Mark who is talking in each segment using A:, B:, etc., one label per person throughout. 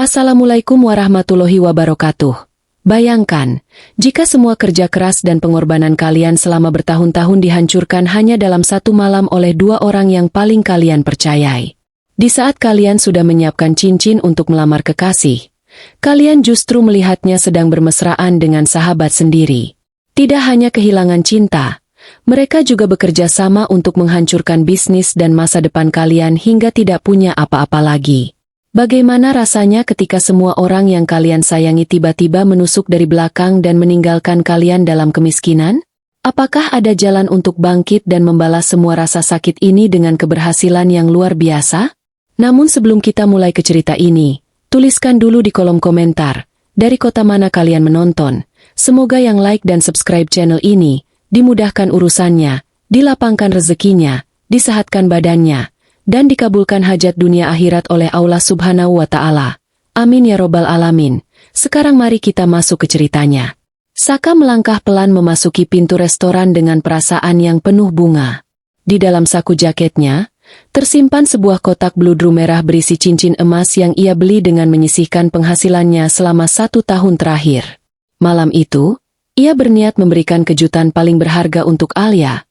A: Assalamualaikum warahmatullahi wabarakatuh. Bayangkan, jika semua kerja keras dan pengorbanan kalian selama bertahun-tahun dihancurkan hanya dalam satu malam oleh dua orang yang paling kalian percayai. Di saat kalian sudah menyiapkan cincin untuk melamar kekasih, kalian justru melihatnya sedang bermesraan dengan sahabat sendiri. Tidak hanya kehilangan cinta, mereka juga bekerja sama untuk menghancurkan bisnis dan masa depan kalian hingga tidak punya apa-apa lagi. Bagaimana rasanya ketika semua orang yang kalian sayangi tiba-tiba menusuk dari belakang dan meninggalkan kalian dalam kemiskinan? Apakah ada jalan untuk bangkit dan membalas semua rasa sakit ini dengan keberhasilan yang luar biasa? Namun sebelum kita mulai ke cerita ini, tuliskan dulu di kolom komentar, dari kota mana kalian menonton. Semoga yang like dan subscribe channel ini, dimudahkan urusannya, dilapangkan rezekinya, disehatkan badannya, dan dikabulkan hajat dunia akhirat oleh Allah Subhanahu wa Ta'ala. Amin ya Robbal Alamin. Sekarang mari kita masuk ke ceritanya. Saka melangkah pelan memasuki pintu restoran dengan perasaan yang penuh bunga. Di dalam saku jaketnya, tersimpan sebuah kotak bludru merah berisi cincin emas yang ia beli dengan menyisihkan penghasilannya selama 1 tahun terakhir. Malam itu, ia berniat memberikan kejutan paling berharga untuk Alia,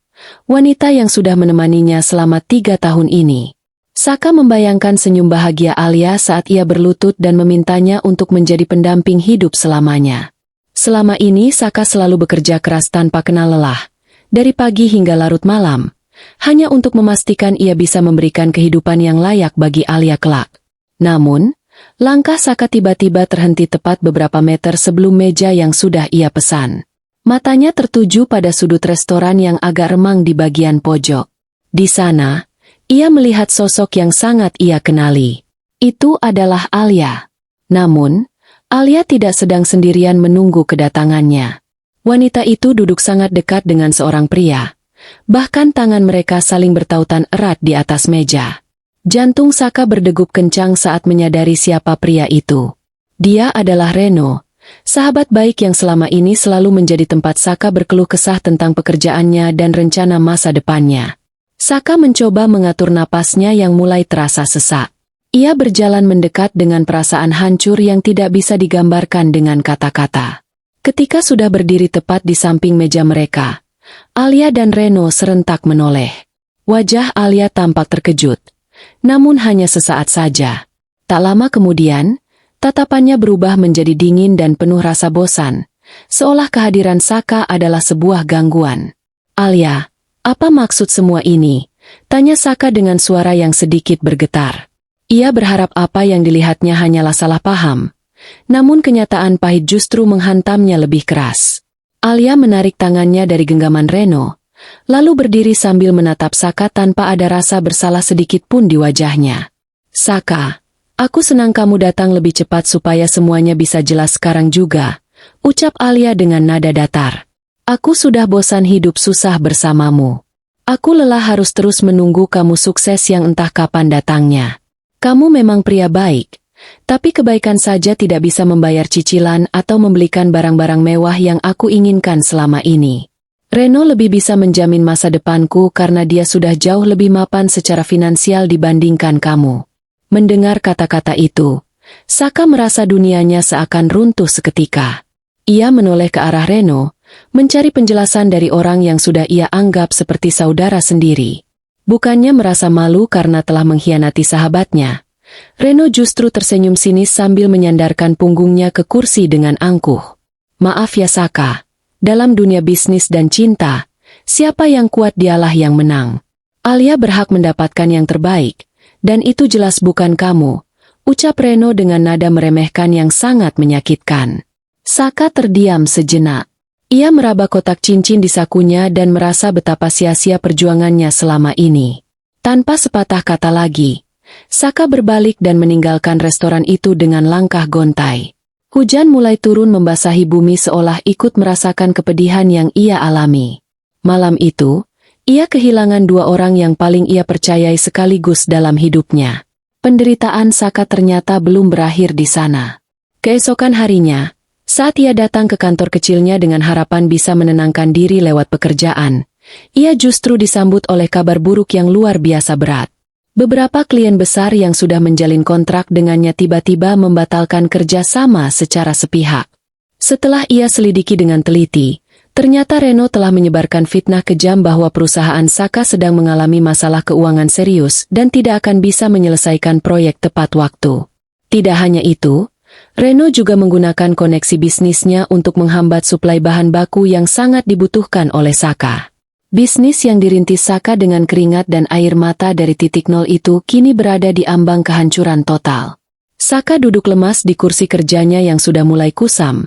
A: wanita yang sudah menemaninya selama 3 tahun ini. Saka membayangkan senyum bahagia Alia saat ia berlutut dan memintanya untuk menjadi pendamping hidup selamanya. Selama ini Saka selalu bekerja keras tanpa kenal lelah, dari pagi hingga larut malam, hanya untuk memastikan ia bisa memberikan kehidupan yang layak bagi Alia kelak. Namun, langkah Saka tiba-tiba terhenti tepat beberapa meter sebelum meja yang sudah ia pesan. Matanya tertuju pada sudut restoran yang agak remang di bagian pojok. Di sana, ia melihat sosok yang sangat ia kenali. Itu adalah Alia. Namun, Alia tidak sedang sendirian menunggu kedatangannya. Wanita itu duduk sangat dekat dengan seorang pria. Bahkan tangan mereka saling bertautan erat di atas meja. Jantung Saka berdegup kencang saat menyadari siapa pria itu. Dia adalah Reno, sahabat baik yang selama ini selalu menjadi tempat Saka berkeluh kesah tentang pekerjaannya dan rencana masa depannya. Saka mencoba mengatur napasnya yang mulai terasa sesak. Ia berjalan mendekat dengan perasaan hancur yang tidak bisa digambarkan dengan kata-kata. Ketika sudah berdiri tepat di samping meja mereka, Alia dan Reno serentak menoleh. Wajah Alia tampak terkejut, namun hanya sesaat saja. Tak lama kemudian, tatapannya berubah menjadi dingin dan penuh rasa bosan, seolah kehadiran Saka adalah sebuah gangguan. "Alia, apa maksud semua ini?" tanya Saka dengan suara yang sedikit bergetar. Ia berharap apa yang dilihatnya hanyalah salah paham, namun kenyataan pahit justru menghantamnya lebih keras. Alia menarik tangannya dari genggaman Reno, lalu berdiri sambil menatap Saka tanpa ada rasa bersalah sedikit pun di wajahnya. "Saka, aku senang kamu datang lebih cepat supaya semuanya bisa jelas sekarang juga," ucap Alia dengan nada datar. "Aku sudah bosan hidup susah bersamamu. Aku lelah harus terus menunggu kamu sukses yang entah kapan datangnya. Kamu memang pria baik, tapi kebaikan saja tidak bisa membayar cicilan atau membelikan barang-barang mewah yang aku inginkan selama ini. Reno lebih bisa menjamin masa depanku karena dia sudah jauh lebih mapan secara finansial dibandingkan kamu." Mendengar kata-kata itu, Saka merasa dunianya seakan runtuh seketika. Ia menoleh ke arah Reno, mencari penjelasan dari orang yang sudah ia anggap seperti saudara sendiri. Bukannya merasa malu karena telah mengkhianati sahabatnya, Reno justru tersenyum sinis sambil menyandarkan punggungnya ke kursi dengan angkuh. "Maaf ya Saka, dalam dunia bisnis dan cinta, siapa yang kuat dialah yang menang. Alia berhak mendapatkan yang terbaik, dan itu jelas bukan kamu," ucap Reno dengan nada meremehkan yang sangat menyakitkan. Saka terdiam sejenak. Ia meraba kotak cincin di sakunya dan merasa betapa sia-sia perjuangannya selama ini. Tanpa sepatah kata lagi, Saka berbalik dan meninggalkan restoran itu dengan langkah gontai. Hujan mulai turun membasahi bumi seolah ikut merasakan kepedihan yang ia alami. Malam itu, ia kehilangan dua orang yang paling ia percayai sekaligus dalam hidupnya. Penderitaan Saka ternyata belum berakhir di sana. Keesokan harinya, saat ia datang ke kantor kecilnya dengan harapan bisa menenangkan diri lewat pekerjaan, ia justru disambut oleh kabar buruk yang luar biasa berat. Beberapa klien besar yang sudah menjalin kontrak dengannya tiba-tiba membatalkan kerjasama secara sepihak. Setelah ia selidiki dengan teliti, ternyata Reno telah menyebarkan fitnah kejam bahwa perusahaan Saka sedang mengalami masalah keuangan serius dan tidak akan bisa menyelesaikan proyek tepat waktu. Tidak hanya itu, Reno juga menggunakan koneksi bisnisnya untuk menghambat suplai bahan baku yang sangat dibutuhkan oleh Saka. Bisnis yang dirintis Saka dengan keringat dan air mata dari titik nol itu kini berada di ambang kehancuran total. Saka duduk lemas di kursi kerjanya yang sudah mulai kusam,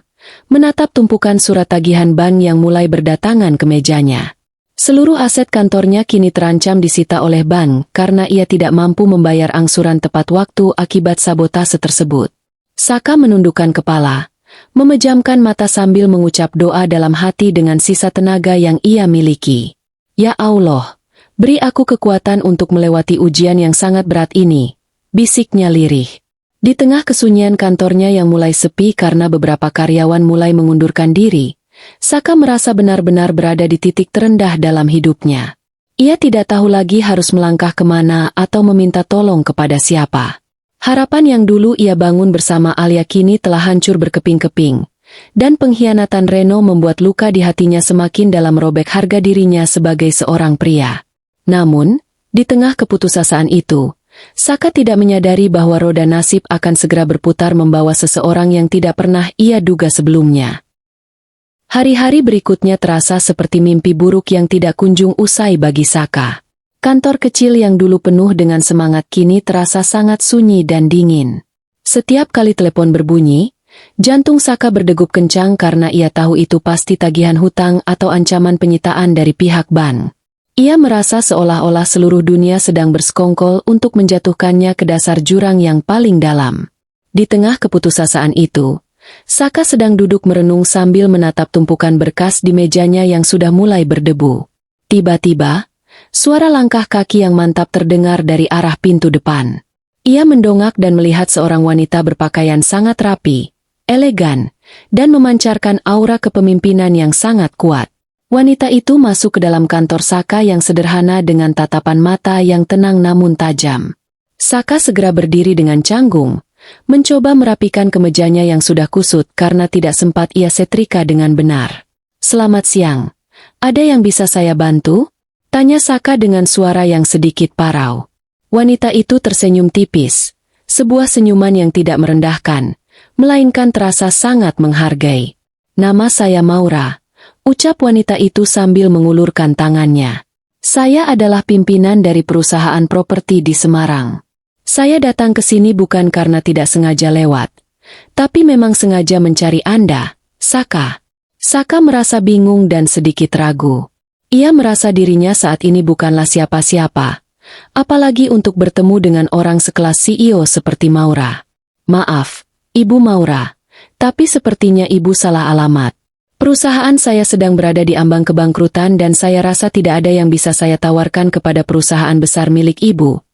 A: menatap tumpukan surat tagihan bank yang mulai berdatangan ke mejanya. Seluruh aset kantornya kini terancam disita oleh bank karena ia tidak mampu membayar angsuran tepat waktu akibat sabotase tersebut. Saka menundukkan kepala, memejamkan mata sambil mengucap doa dalam hati dengan sisa tenaga yang ia miliki. Ya Allah, beri aku kekuatan untuk melewati ujian yang sangat berat ini, bisiknya lirih. Di tengah kesunyian kantornya yang mulai sepi karena beberapa karyawan mulai mengundurkan diri, Saka merasa benar-benar berada di titik terendah dalam hidupnya. Ia tidak tahu lagi harus melangkah kemana atau meminta tolong kepada siapa. Harapan yang dulu ia bangun bersama Alia kini telah hancur berkeping-keping. Dan pengkhianatan Reno membuat luka di hatinya semakin dalam merobek harga dirinya sebagai seorang pria. Namun, di tengah keputusasaan itu, Saka tidak menyadari bahwa roda nasib akan segera berputar membawa seseorang yang tidak pernah ia duga sebelumnya. Hari-hari berikutnya terasa seperti mimpi buruk yang tidak kunjung usai bagi Saka. Kantor kecil yang dulu penuh dengan semangat kini terasa sangat sunyi dan dingin. Setiap kali telepon berbunyi, jantung Saka berdegup kencang karena ia tahu itu pasti tagihan hutang atau ancaman penyitaan dari pihak bank. Ia merasa seolah-olah seluruh dunia sedang bersekongkol untuk menjatuhkannya ke dasar jurang yang paling dalam. Di tengah keputusasaan itu, Saka sedang duduk merenung sambil menatap tumpukan berkas di mejanya yang sudah mulai berdebu. Tiba-tiba, suara langkah kaki yang mantap terdengar dari arah pintu depan. Ia mendongak dan melihat seorang wanita berpakaian sangat rapi, elegan, dan memancarkan aura kepemimpinan yang sangat kuat. Wanita itu masuk ke dalam kantor Saka yang sederhana dengan tatapan mata yang tenang namun tajam. Saka segera berdiri dengan canggung, mencoba merapikan kemejanya yang sudah kusut karena tidak sempat ia setrika dengan benar. "Selamat siang. Ada yang bisa saya bantu?" tanya Saka dengan suara yang sedikit parau. Wanita itu tersenyum tipis, sebuah senyuman yang tidak merendahkan, melainkan terasa sangat menghargai. "Nama saya Maura," ucap wanita itu sambil mengulurkan tangannya. "Saya adalah pimpinan dari perusahaan properti di Semarang. Saya datang ke sini bukan karena tidak sengaja lewat, tapi memang sengaja mencari Anda, Saka." Saka merasa bingung dan sedikit ragu. Ia merasa dirinya saat ini bukanlah siapa-siapa, apalagi untuk bertemu dengan orang sekelas CEO seperti Maura. "Maaf, Ibu Maura, tapi sepertinya Ibu salah alamat. Perusahaan saya sedang berada di ambang kebangkrutan dan saya rasa tidak ada yang bisa saya tawarkan kepada perusahaan besar milik Ibu,"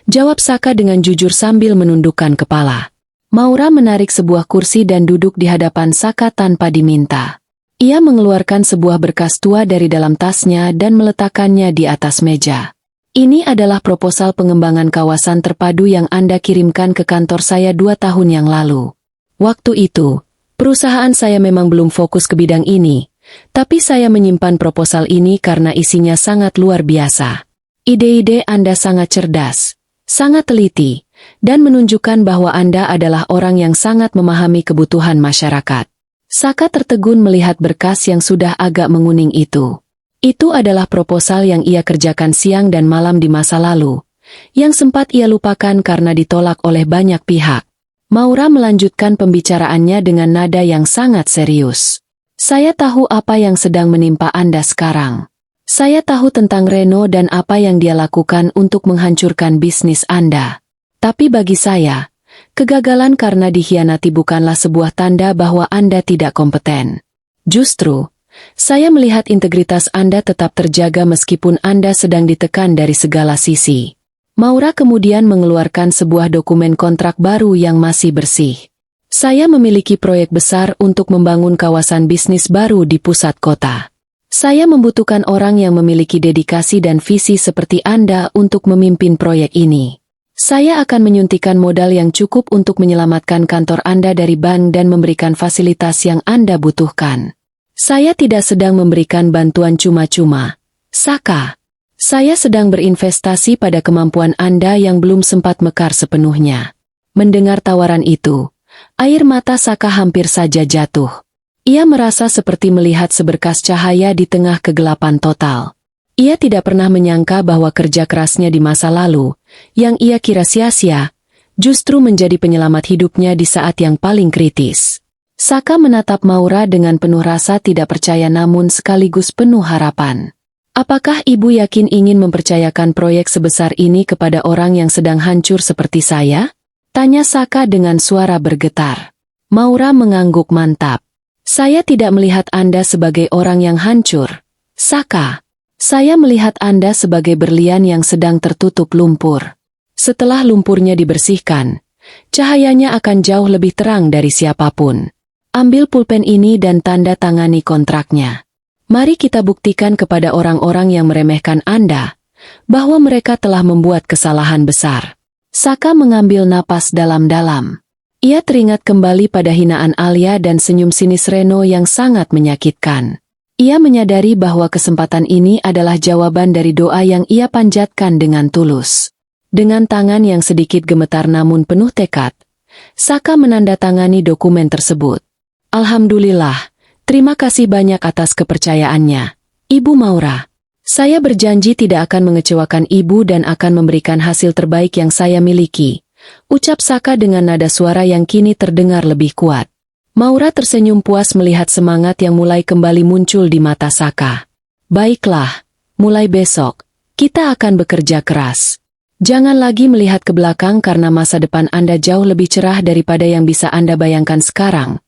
A: jawab Saka dengan jujur sambil menundukkan kepala. Maura menarik sebuah kursi dan duduk di hadapan Saka tanpa diminta. Ia mengeluarkan sebuah berkas tua dari dalam tasnya dan meletakkannya di atas meja. "Ini adalah proposal pengembangan kawasan terpadu yang Anda kirimkan ke kantor saya 2 tahun yang lalu. Waktu itu, perusahaan saya memang belum fokus ke bidang ini, tapi saya menyimpan proposal ini karena isinya sangat luar biasa. Ide-ide Anda sangat cerdas, sangat teliti, dan menunjukkan bahwa Anda adalah orang yang sangat memahami kebutuhan masyarakat." Saka tertegun melihat berkas yang sudah agak menguning itu. Itu adalah proposal yang ia kerjakan siang dan malam di masa lalu, yang sempat ia lupakan karena ditolak oleh banyak pihak. Maura melanjutkan pembicaraannya dengan nada yang sangat serius. "Saya tahu apa yang sedang menimpa Anda sekarang. Saya tahu tentang Reno dan apa yang dia lakukan untuk menghancurkan bisnis Anda. Tapi bagi saya, kegagalan karena dikhianati bukanlah sebuah tanda bahwa Anda tidak kompeten. Justru, saya melihat integritas Anda tetap terjaga meskipun Anda sedang ditekan dari segala sisi." Maura kemudian mengeluarkan sebuah dokumen kontrak baru yang masih bersih. "Saya memiliki proyek besar untuk membangun kawasan bisnis baru di pusat kota. Saya membutuhkan orang yang memiliki dedikasi dan visi seperti Anda untuk memimpin proyek ini. Saya akan menyuntikkan modal yang cukup untuk menyelamatkan kantor Anda dari bank dan memberikan fasilitas yang Anda butuhkan. Saya tidak sedang memberikan bantuan cuma-cuma, Saka. Saya sedang berinvestasi pada kemampuan Anda yang belum sempat mekar sepenuhnya. Mendengar tawaran itu, air mata Saka hampir saja jatuh. Ia merasa seperti melihat seberkas cahaya di tengah kegelapan total. Ia tidak pernah menyangka bahwa kerja kerasnya di masa lalu, yang ia kira sia-sia, justru menjadi penyelamat hidupnya di saat yang paling kritis. Saka menatap Maura dengan penuh rasa tidak percaya namun sekaligus penuh harapan. Apakah ibu yakin ingin mempercayakan proyek sebesar ini kepada orang yang sedang hancur seperti saya? Tanya Saka dengan suara bergetar. Maura mengangguk mantap. Saya tidak melihat Anda sebagai orang yang hancur, Saka. Saya melihat Anda sebagai berlian yang sedang tertutup lumpur. Setelah lumpurnya dibersihkan, cahayanya akan jauh lebih terang dari siapapun. Ambil pulpen ini dan tanda tangani kontraknya. Mari kita buktikan kepada orang-orang yang meremehkan Anda, bahwa mereka telah membuat kesalahan besar. Saka mengambil napas dalam-dalam. Ia teringat kembali pada hinaan Alia dan senyum sinis Reno yang sangat menyakitkan. Ia menyadari bahwa kesempatan ini adalah jawaban dari doa yang ia panjatkan dengan tulus. Dengan tangan yang sedikit gemetar namun penuh tekad, Saka menandatangani dokumen tersebut. Alhamdulillah, terima kasih banyak atas kepercayaannya, Ibu Maura. Saya berjanji tidak akan mengecewakan Ibu dan akan memberikan hasil terbaik yang saya miliki. Ucap Saka dengan nada suara yang kini terdengar lebih kuat. Maura tersenyum puas melihat semangat yang mulai kembali muncul di mata Saka. Baiklah, mulai besok, kita akan bekerja keras. Jangan lagi melihat ke belakang karena masa depan Anda jauh lebih cerah daripada yang bisa Anda bayangkan sekarang,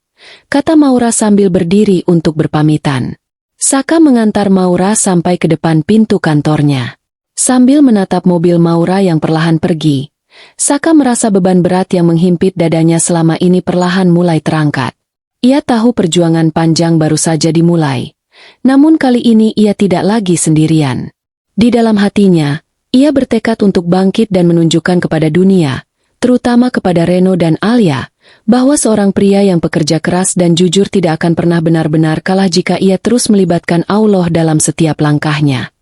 A: kata Maura sambil berdiri untuk berpamitan. Saka mengantar Maura sampai ke depan pintu kantornya. Sambil menatap mobil Maura yang perlahan pergi, Saka merasa beban berat yang menghimpit dadanya selama ini perlahan mulai terangkat. Ia tahu perjuangan panjang baru saja dimulai. Namun kali ini ia tidak lagi sendirian. Di dalam hatinya, ia bertekad untuk bangkit dan menunjukkan kepada dunia, terutama kepada Reno dan Alia, bahwa seorang pria yang pekerja keras dan jujur tidak akan pernah benar-benar kalah jika ia terus melibatkan Allah dalam setiap langkahnya.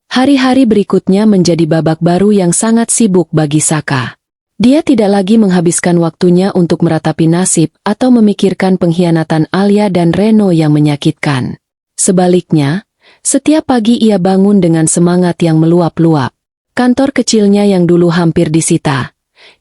A: Hari-hari berikutnya menjadi babak baru yang sangat sibuk bagi Saka. Dia tidak lagi menghabiskan waktunya untuk meratapi nasib atau memikirkan pengkhianatan Alia dan Reno yang menyakitkan. Sebaliknya, setiap pagi ia bangun dengan semangat yang meluap-luap. Kantor kecilnya yang dulu hampir disita,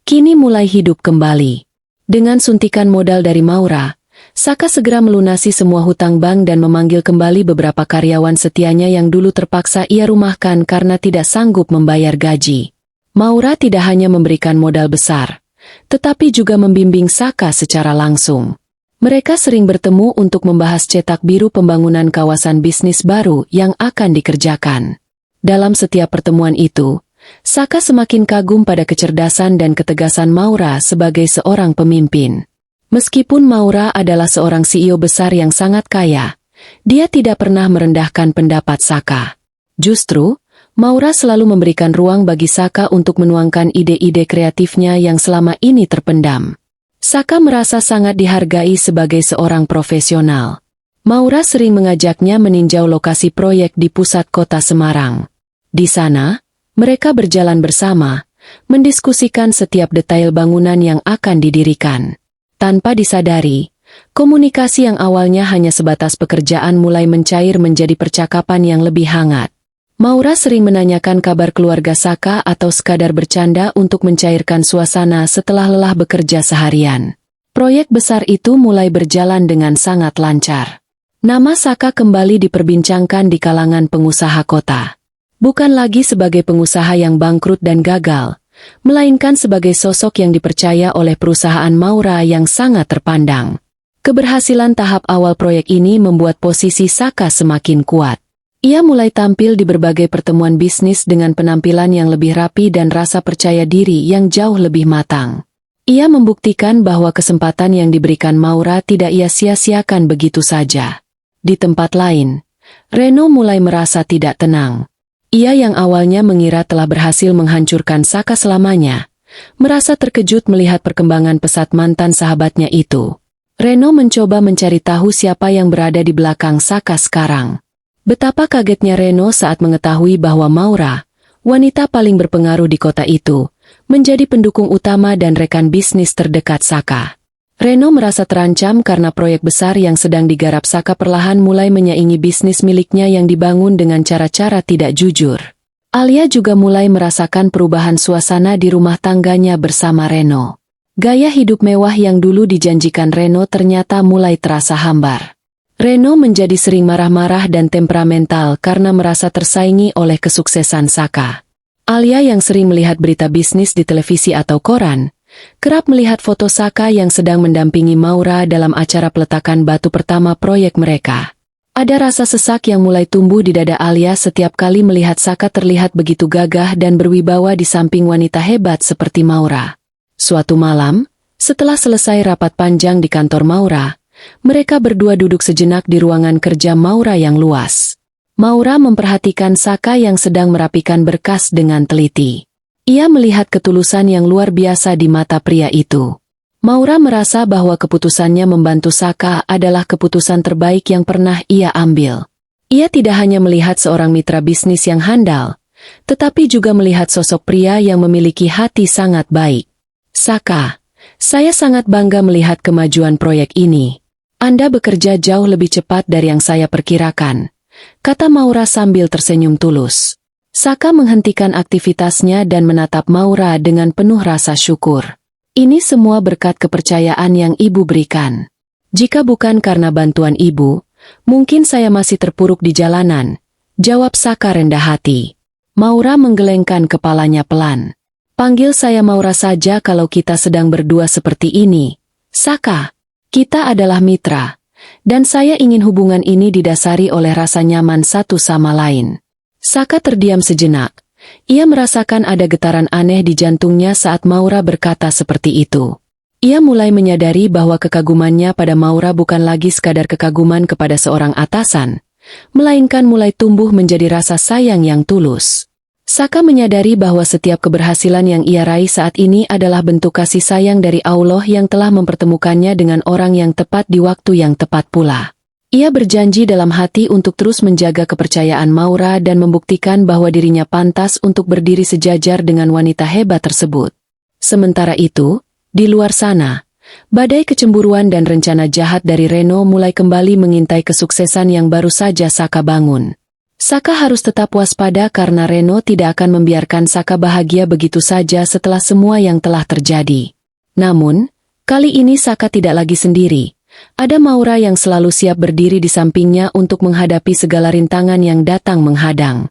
A: kini mulai hidup kembali. Dengan suntikan modal dari Maura, Saka segera melunasi semua hutang bank dan memanggil kembali beberapa karyawan setianya yang dulu terpaksa ia rumahkan karena tidak sanggup membayar gaji. Maura tidak hanya memberikan modal besar, tetapi juga membimbing Saka secara langsung. Mereka sering bertemu untuk membahas cetak biru pembangunan kawasan bisnis baru yang akan dikerjakan. Dalam setiap pertemuan itu, Saka semakin kagum pada kecerdasan dan ketegasan Maura sebagai seorang pemimpin. Meskipun Maura adalah seorang CEO besar yang sangat kaya, dia tidak pernah merendahkan pendapat Saka. Justru, Maura selalu memberikan ruang bagi Saka untuk menuangkan ide-ide kreatifnya yang selama ini terpendam. Saka merasa sangat dihargai sebagai seorang profesional. Maura sering mengajaknya meninjau lokasi proyek di pusat kota Semarang. Di sana, mereka berjalan bersama, mendiskusikan setiap detail bangunan yang akan didirikan. Tanpa disadari, komunikasi yang awalnya hanya sebatas pekerjaan mulai mencair menjadi percakapan yang lebih hangat. Maura sering menanyakan kabar keluarga Saka atau sekadar bercanda untuk mencairkan suasana setelah lelah bekerja seharian. Proyek besar itu mulai berjalan dengan sangat lancar. Nama Saka kembali diperbincangkan di kalangan pengusaha kota. Bukan lagi sebagai pengusaha yang bangkrut dan gagal, melainkan sebagai sosok yang dipercaya oleh perusahaan Maura yang sangat terpandang. Keberhasilan tahap awal proyek ini membuat posisi Saka semakin kuat. Ia mulai tampil di berbagai pertemuan bisnis dengan penampilan yang lebih rapi dan rasa percaya diri yang jauh lebih matang. Ia membuktikan bahwa kesempatan yang diberikan Maura tidak ia sia-siakan begitu saja. Di tempat lain, Reno mulai merasa tidak tenang. Ia yang awalnya mengira telah berhasil menghancurkan Saka selamanya, merasa terkejut melihat perkembangan pesat mantan sahabatnya itu. Reno mencoba mencari tahu siapa yang berada di belakang Saka sekarang. Betapa kagetnya Reno saat mengetahui bahwa Maura, wanita paling berpengaruh di kota itu, menjadi pendukung utama dan rekan bisnis terdekat Saka. Reno merasa terancam karena proyek besar yang sedang digarap Saka perlahan mulai menyaingi bisnis miliknya yang dibangun dengan cara-cara tidak jujur. Alia juga mulai merasakan perubahan suasana di rumah tangganya bersama Reno. Gaya hidup mewah yang dulu dijanjikan Reno ternyata mulai terasa hambar. Reno menjadi sering marah-marah dan temperamental karena merasa tersaingi oleh kesuksesan Saka. Alia yang sering melihat berita bisnis di televisi atau koran, kerap melihat foto Saka yang sedang mendampingi Maura dalam acara peletakan batu pertama proyek mereka. Ada rasa sesak yang mulai tumbuh di dada Alia setiap kali melihat Saka terlihat begitu gagah dan berwibawa di samping wanita hebat seperti Maura. Suatu malam, setelah selesai rapat panjang di kantor Maura, mereka berdua duduk sejenak di ruangan kerja Maura yang luas. Maura memperhatikan Saka yang sedang merapikan berkas dengan teliti. Ia melihat ketulusan yang luar biasa di mata pria itu. Maura merasa bahwa keputusannya membantu Saka adalah keputusan terbaik yang pernah ia ambil. Ia tidak hanya melihat seorang mitra bisnis yang handal, tetapi juga melihat sosok pria yang memiliki hati sangat baik. Saka, saya sangat bangga melihat kemajuan proyek ini. Anda bekerja jauh lebih cepat dari yang saya perkirakan, kata Maura sambil tersenyum tulus. Saka menghentikan aktivitasnya dan menatap Maura dengan penuh rasa syukur. Ini semua berkat kepercayaan yang ibu berikan. Jika bukan karena bantuan ibu, mungkin saya masih terpuruk di jalanan, jawab Saka rendah hati. Maura menggelengkan kepalanya pelan. Panggil saya Maura saja kalau kita sedang berdua seperti ini. Saka, kita adalah mitra, dan saya ingin hubungan ini didasari oleh rasa nyaman satu sama lain. Saka terdiam sejenak. Ia merasakan ada getaran aneh di jantungnya saat Maura berkata seperti itu. Ia mulai menyadari bahwa kekagumannya pada Maura bukan lagi sekadar kekaguman kepada seorang atasan, melainkan mulai tumbuh menjadi rasa sayang yang tulus. Saka menyadari bahwa setiap keberhasilan yang ia raih saat ini adalah bentuk kasih sayang dari Allah yang telah mempertemukannya dengan orang yang tepat di waktu yang tepat pula. Ia berjanji dalam hati untuk terus menjaga kepercayaan Maura dan membuktikan bahwa dirinya pantas untuk berdiri sejajar dengan wanita hebat tersebut. Sementara itu, di luar sana, badai kecemburuan dan rencana jahat dari Reno mulai kembali mengintai kesuksesan yang baru saja Saka bangun. Saka harus tetap waspada karena Reno tidak akan membiarkan Saka bahagia begitu saja setelah semua yang telah terjadi. Namun, kali ini Saka tidak lagi sendiri. Ada Maura yang selalu siap berdiri di sampingnya untuk menghadapi segala rintangan yang datang menghadang.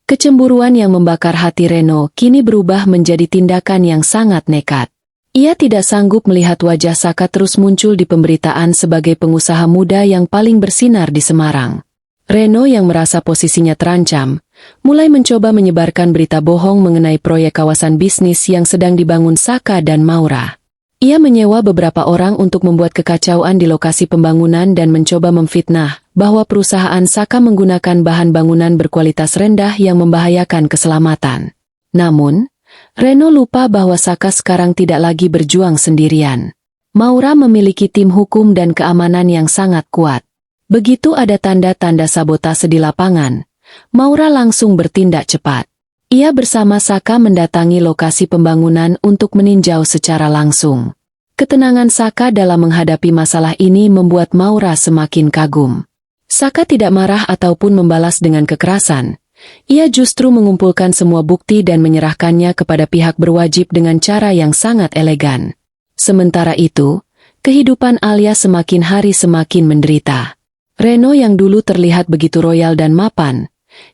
A: Kecemburuan yang membakar hati Reno kini berubah menjadi tindakan yang sangat nekat. Ia tidak sanggup melihat wajah Saka terus muncul di pemberitaan sebagai pengusaha muda yang paling bersinar di Semarang. Reno yang merasa posisinya terancam, mulai mencoba menyebarkan berita bohong mengenai proyek kawasan bisnis yang sedang dibangun Saka dan Maura. Ia menyewa beberapa orang untuk membuat kekacauan di lokasi pembangunan dan mencoba memfitnah bahwa perusahaan Saka menggunakan bahan bangunan berkualitas rendah yang membahayakan keselamatan. Namun, Reno lupa bahwa Saka sekarang tidak lagi berjuang sendirian. Maura memiliki tim hukum dan keamanan yang sangat kuat. Begitu ada tanda-tanda sabotase di lapangan, Maura langsung bertindak cepat. Ia bersama Saka mendatangi lokasi pembangunan untuk meninjau secara langsung. Ketenangan Saka dalam menghadapi masalah ini membuat Maura semakin kagum. Saka tidak marah ataupun membalas dengan kekerasan. Ia justru mengumpulkan semua bukti dan menyerahkannya kepada pihak berwajib dengan cara yang sangat elegan. Sementara itu, kehidupan Alia semakin hari semakin menderita. Reno yang dulu terlihat begitu royal dan mapan,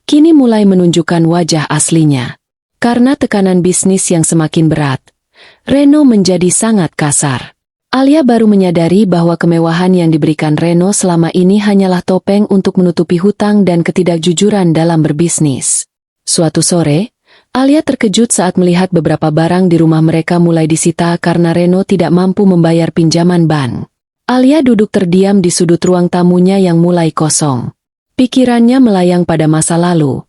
A: kini mulai menunjukkan wajah aslinya. Karena tekanan bisnis yang semakin berat, Reno menjadi sangat kasar. Alia baru menyadari bahwa kemewahan yang diberikan Reno selama ini hanyalah topeng untuk menutupi hutang dan ketidakjujuran dalam berbisnis. Suatu sore, Alia terkejut saat melihat beberapa barang di rumah mereka mulai disita karena Reno tidak mampu membayar pinjaman bank. Alia duduk terdiam di sudut ruang tamunya yang mulai kosong. Pikirannya melayang pada masa lalu,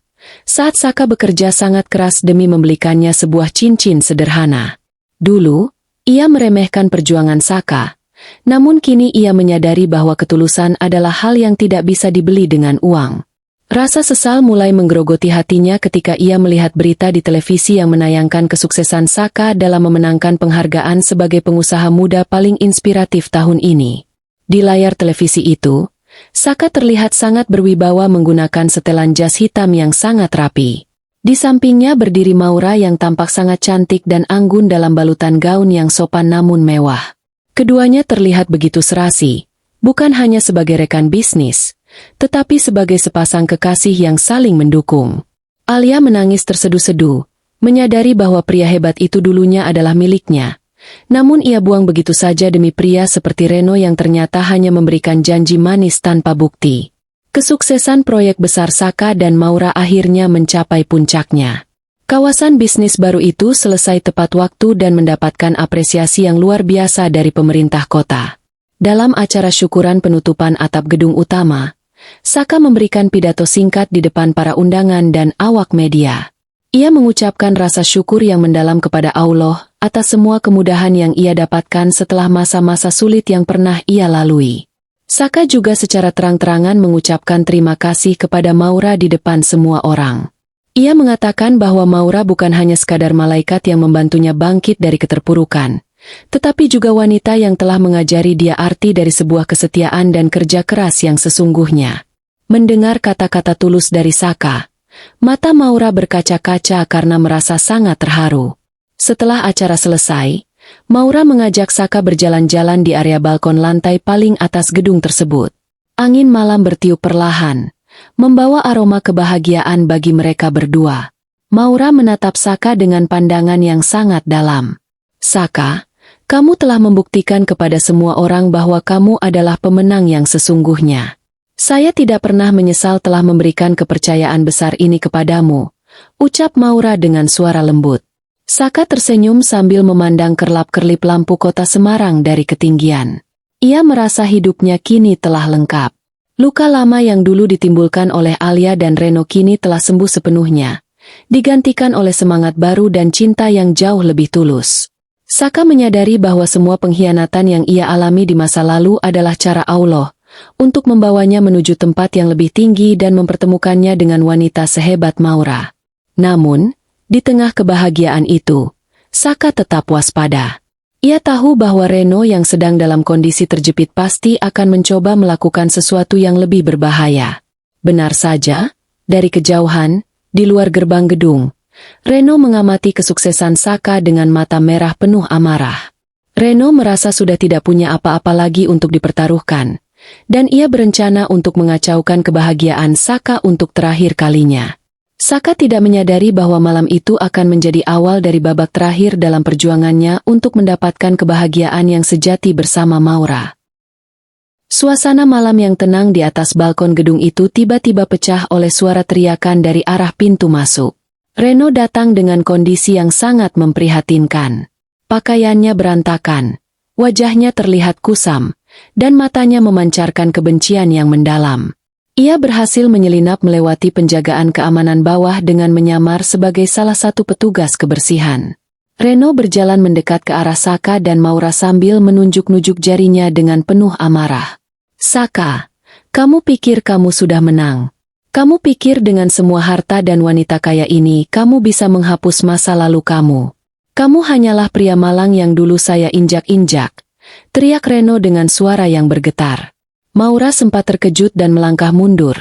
A: saat Saka bekerja sangat keras demi membelikannya sebuah cincin sederhana. Dulu, ia meremehkan perjuangan Saka, namun kini ia menyadari bahwa ketulusan adalah hal yang tidak bisa dibeli dengan uang. Rasa sesal mulai menggerogoti hatinya ketika ia melihat berita di televisi yang menayangkan kesuksesan Saka dalam memenangkan penghargaan sebagai pengusaha muda paling inspiratif tahun ini. Di layar televisi itu, Saka terlihat sangat berwibawa menggunakan setelan jas hitam yang sangat rapi. Di sampingnya berdiri Maura yang tampak sangat cantik dan anggun dalam balutan gaun yang sopan namun mewah. Keduanya terlihat begitu serasi, bukan hanya sebagai rekan bisnis, tetapi sebagai sepasang kekasih yang saling mendukung. Alia menangis terseduh-seduh, menyadari bahwa pria hebat itu dulunya adalah miliknya. Namun ia buang begitu saja demi pria seperti Reno yang ternyata hanya memberikan janji manis tanpa bukti. Kesuksesan proyek besar Saka dan Maura akhirnya mencapai puncaknya. Kawasan bisnis baru itu selesai tepat waktu dan mendapatkan apresiasi yang luar biasa dari pemerintah kota. Dalam acara syukuran penutupan atap gedung utama, Saka memberikan pidato singkat di depan para undangan dan awak media. Ia mengucapkan rasa syukur yang mendalam kepada Allah atas semua kemudahan yang ia dapatkan setelah masa-masa sulit yang pernah ia lalui. Saka juga secara terang-terangan mengucapkan terima kasih kepada Maura di depan semua orang. Ia mengatakan bahwa Maura bukan hanya sekadar malaikat yang membantunya bangkit dari keterpurukan, tetapi juga wanita yang telah mengajari dia arti dari sebuah kesetiaan dan kerja keras yang sesungguhnya. Mendengar kata-kata tulus dari Saka, mata Maura berkaca-kaca karena merasa sangat terharu. Setelah acara selesai, Maura mengajak Saka berjalan-jalan di area balkon lantai paling atas gedung tersebut. Angin malam bertiup perlahan, membawa aroma kebahagiaan bagi mereka berdua. Maura menatap Saka dengan pandangan yang sangat dalam. Saka, kamu telah membuktikan kepada semua orang bahwa kamu adalah pemenang yang sesungguhnya. Saya tidak pernah menyesal telah memberikan kepercayaan besar ini kepadamu, ucap Maura dengan suara lembut. Saka tersenyum sambil memandang kerlap-kerlip lampu kota Semarang dari ketinggian. Ia merasa hidupnya kini telah lengkap. Luka lama yang dulu ditimbulkan oleh Alia dan Reno kini telah sembuh sepenuhnya, digantikan oleh semangat baru dan cinta yang jauh lebih tulus. Saka menyadari bahwa semua pengkhianatan yang ia alami di masa lalu adalah cara Allah untuk membawanya menuju tempat yang lebih tinggi dan mempertemukannya dengan wanita sehebat Maura. Namun, di tengah kebahagiaan itu, Saka tetap waspada. Ia tahu bahwa Reno yang sedang dalam kondisi terjepit pasti akan mencoba melakukan sesuatu yang lebih berbahaya. Benar saja, dari kejauhan, di luar gerbang gedung, Reno mengamati kesuksesan Saka dengan mata merah penuh amarah. Reno merasa sudah tidak punya apa-apa lagi untuk dipertaruhkan, dan ia berencana untuk mengacaukan kebahagiaan Saka untuk terakhir kalinya. Saka tidak menyadari bahwa malam itu akan menjadi awal dari babak terakhir dalam perjuangannya untuk mendapatkan kebahagiaan yang sejati bersama Maura. Suasana malam yang tenang di atas balkon gedung itu tiba-tiba pecah oleh suara teriakan dari arah pintu masuk. Reno datang dengan kondisi yang sangat memprihatinkan. Pakaiannya berantakan, wajahnya terlihat kusam, dan matanya memancarkan kebencian yang mendalam. Ia berhasil menyelinap melewati penjagaan keamanan bawah dengan menyamar sebagai salah satu petugas kebersihan. Reno berjalan mendekat ke arah Saka dan Maura sambil menunjuk-nunjuk jarinya dengan penuh amarah. Saka, kamu pikir kamu sudah menang? Kamu pikir dengan semua harta dan wanita kaya ini kamu bisa menghapus masa lalu kamu? Kamu hanyalah pria malang yang dulu saya injak-injak, teriak Reno dengan suara yang bergetar. Maura sempat terkejut dan melangkah mundur,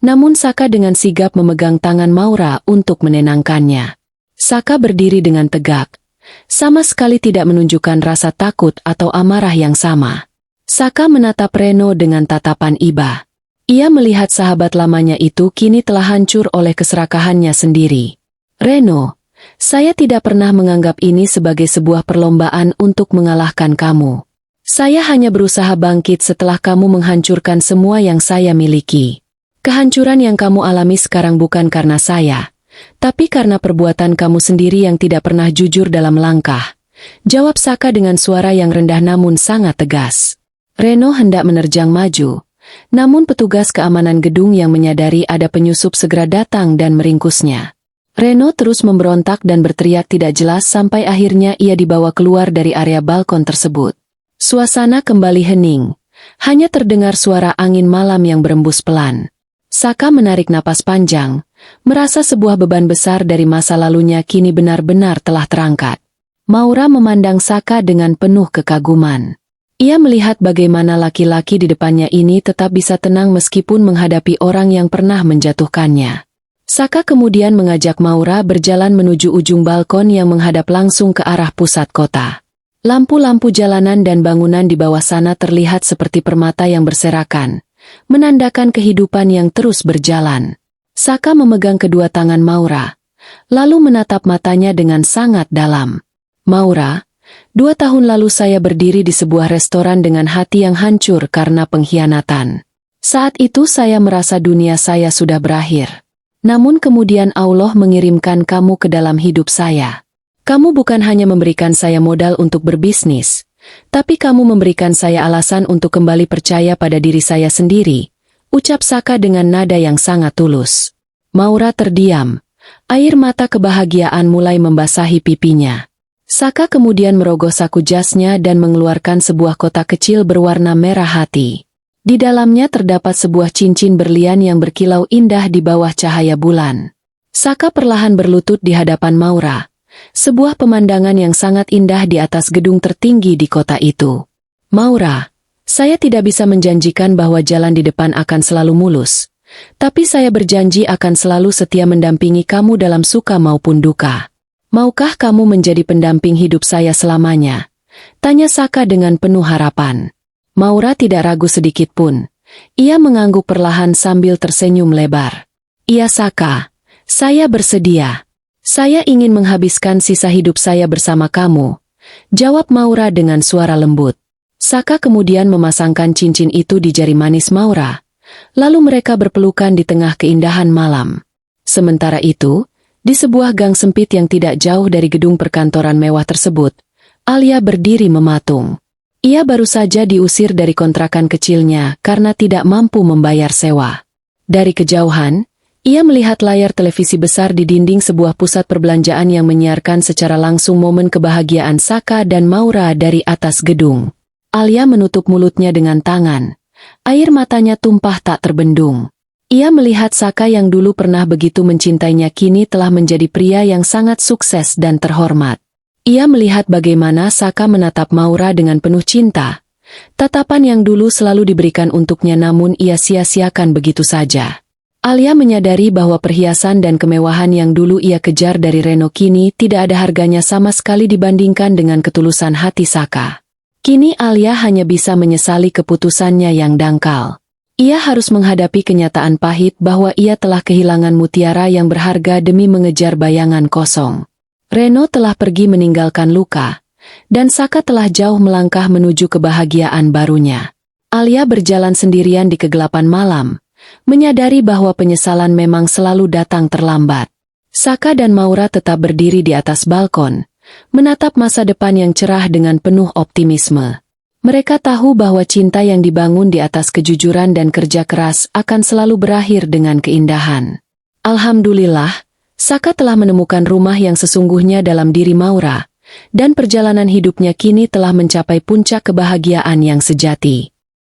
A: namun Saka dengan sigap memegang tangan Maura untuk menenangkannya. Saka berdiri dengan tegak, sama sekali tidak menunjukkan rasa takut atau amarah yang sama. Saka menatap Reno dengan tatapan iba. Ia melihat sahabat lamanya itu kini telah hancur oleh keserakahannya sendiri. Reno, saya tidak pernah menganggap ini sebagai sebuah perlombaan untuk mengalahkan kamu. Saya hanya berusaha bangkit setelah kamu menghancurkan semua yang saya miliki. Kehancuran yang kamu alami sekarang bukan karena saya, tapi karena perbuatan kamu sendiri yang tidak pernah jujur dalam langkah, jawab Saka dengan suara yang rendah namun sangat tegas. Reno hendak menerjang maju, namun petugas keamanan gedung yang menyadari ada penyusup segera datang dan meringkusnya. Reno terus memberontak dan berteriak tidak jelas sampai akhirnya ia dibawa keluar dari area balkon tersebut. Suasana kembali hening. Hanya terdengar suara angin malam yang berembus pelan. Saka menarik napas panjang, merasa sebuah beban besar dari masa lalunya kini benar-benar telah terangkat. Maura memandang Saka dengan penuh kekaguman. Ia melihat bagaimana laki-laki di depannya ini tetap bisa tenang meskipun menghadapi orang yang pernah menjatuhkannya. Saka kemudian mengajak Maura berjalan menuju ujung balkon yang menghadap langsung ke arah pusat kota. Lampu-lampu jalanan dan bangunan di bawah sana terlihat seperti permata yang berserakan, menandakan kehidupan yang terus berjalan. Saka memegang kedua tangan Maura, lalu menatap matanya dengan sangat dalam. Maura, 2 tahun lalu saya berdiri di sebuah restoran dengan hati yang hancur karena pengkhianatan. Saat itu saya merasa dunia saya sudah berakhir. Namun kemudian Allah mengirimkan kamu ke dalam hidup saya. Kamu bukan hanya memberikan saya modal untuk berbisnis, tapi kamu memberikan saya alasan untuk kembali percaya pada diri saya sendiri, ucap Saka dengan nada yang sangat tulus. Maura terdiam, air mata kebahagiaan mulai membasahi pipinya. Saka kemudian merogoh saku jasnya dan mengeluarkan sebuah kotak kecil berwarna merah hati. Di dalamnya terdapat sebuah cincin berlian yang berkilau indah di bawah cahaya bulan. Saka perlahan berlutut di hadapan Maura. Sebuah pemandangan yang sangat indah di atas gedung tertinggi di kota itu. Maura, saya tidak bisa menjanjikan bahwa jalan di depan akan selalu mulus. Tapi saya berjanji akan selalu setia mendampingi kamu dalam suka maupun duka. Maukah kamu menjadi pendamping hidup saya selamanya? Tanya Saka dengan penuh harapan. Maura tidak ragu sedikit pun. Ia mengangguk perlahan sambil tersenyum lebar. Iya Saka, saya bersedia. Saya ingin menghabiskan sisa hidup saya bersama kamu, jawab Maura dengan suara lembut. Saka kemudian memasangkan cincin itu di jari manis Maura, lalu mereka berpelukan di tengah keindahan malam. Sementara itu, di sebuah gang sempit yang tidak jauh dari gedung perkantoran mewah tersebut, Alia berdiri mematung. Ia baru saja diusir dari kontrakan kecilnya karena tidak mampu membayar sewa. Dari kejauhan, ia melihat layar televisi besar di dinding sebuah pusat perbelanjaan yang menyiarkan secara langsung momen kebahagiaan Saka dan Maura dari atas gedung. Alia menutup mulutnya dengan tangan. Air matanya tumpah tak terbendung. Ia melihat Saka yang dulu pernah begitu mencintainya kini telah menjadi pria yang sangat sukses dan terhormat. Ia melihat bagaimana Saka menatap Maura dengan penuh cinta. Tatapan yang dulu selalu diberikan untuknya namun ia sia-siakan begitu saja. Alia menyadari bahwa perhiasan dan kemewahan yang dulu ia kejar dari Reno kini tidak ada harganya sama sekali dibandingkan dengan ketulusan hati Saka. Kini Alia hanya bisa menyesali keputusannya yang dangkal. Ia harus menghadapi kenyataan pahit bahwa ia telah kehilangan mutiara yang berharga demi mengejar bayangan kosong. Reno telah pergi meninggalkan luka, dan Saka telah jauh melangkah menuju kebahagiaan barunya. Alia berjalan sendirian di kegelapan malam, menyadari bahwa penyesalan memang selalu datang terlambat. Saka dan Maura tetap berdiri di atas balkon, menatap masa depan yang cerah dengan penuh optimisme. Mereka tahu bahwa cinta yang dibangun di atas kejujuran dan kerja keras akan selalu berakhir dengan keindahan. Alhamdulillah, Saka telah menemukan rumah yang sesungguhnya dalam diri Maura, dan perjalanan hidupnya kini telah mencapai puncak kebahagiaan yang sejati.